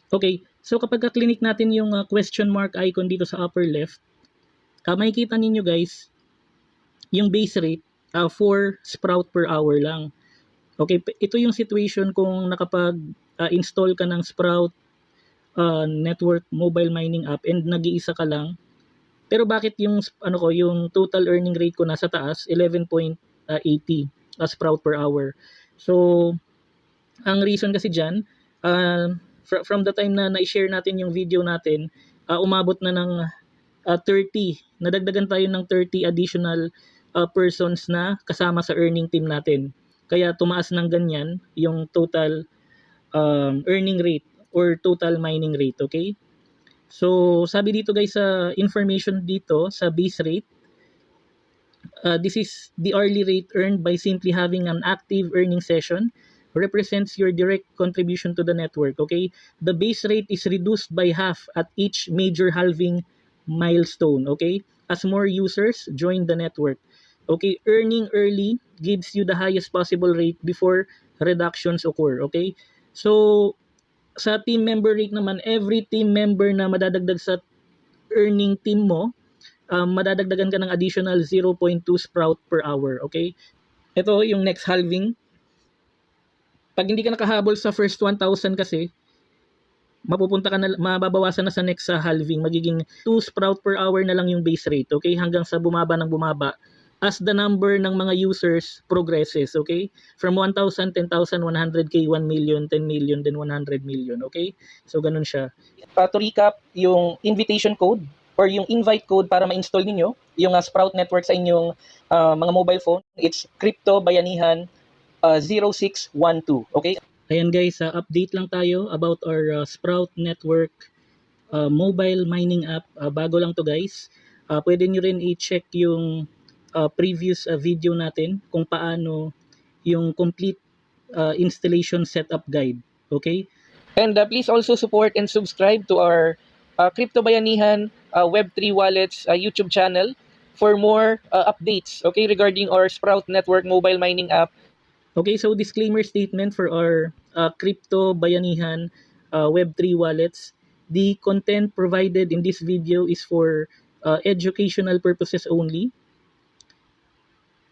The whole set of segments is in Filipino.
Okay, so kapag ka-click natin yung question mark icon dito sa upper left, makikita ninyo guys, yung base rate for Sprout per hour lang. Okay, ito yung situation kung nakapag-install ka ng Sprout network mobile mining app and nag-iisa ka lang. Pero bakit yung yung total earning rate ko nasa taas 11.80 Sprout per hour. So ang reason kasi diyan, from the time na na-share natin yung video natin, umabot na ng 30, nadagdagan tayo ng 30 additional persons na kasama sa earning team natin. Kaya tumaas ng ganyan yung total earning rate or total mining rate, okay? So, sabi dito guys sa information dito sa base rate, this is the hourly rate earned by simply having an active earning session represents your direct contribution to the network, okay? The base rate is reduced by half at each major halving milestone, okay? As more users join the network. Okay, earning early gives you the highest possible rate before reductions occur, okay? So, sa team member rate naman, every team member na madadagdag sa earning team mo, madadagdagan ka ng additional 0.2 sprout per hour, okay? Ito yung next halving. Pag hindi ka nakahabol sa first 1,000 kasi, mababawasan na sa next halving, magiging 2 sprout per hour na lang yung base rate, okay? Hanggang sa bumaba ng bumaba as the number ng mga users progresses, okay? From 1,000, 10,000, 100K, 1 million, 10 million, then 100 million, okay? So, ganun siya. To recap, yung invitation code or yung invite code para ma-install ninyo yung Sprout Network sa inyong mga mobile phone, it's Crypto Bayanihan 0612, okay? Ayan guys, update lang tayo about our Sprout Network mobile mining app. Bago lang to guys. Pwede nyo rin i-check yung previous video natin kung paano yung complete installation setup guide. Okay? And please also support and subscribe to our Crypto Bayanihan Web3 Wallets YouTube channel for more updates, okay, regarding our Sprout Network mobile mining app. Okay, so disclaimer statement for our Crypto Bayanihan Web3 wallets. The content provided in this video is for educational purposes only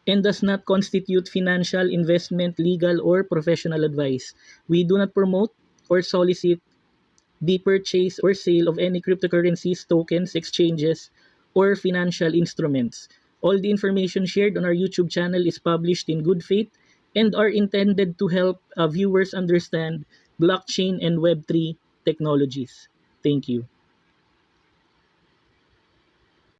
and does not constitute financial, investment, legal, or professional advice. We do not promote or solicit the purchase or sale of any cryptocurrencies, tokens, exchanges, or financial instruments. All the information shared on our YouTube channel is published in good faith and are intended to help viewers understand blockchain and Web3 technologies. Thank you.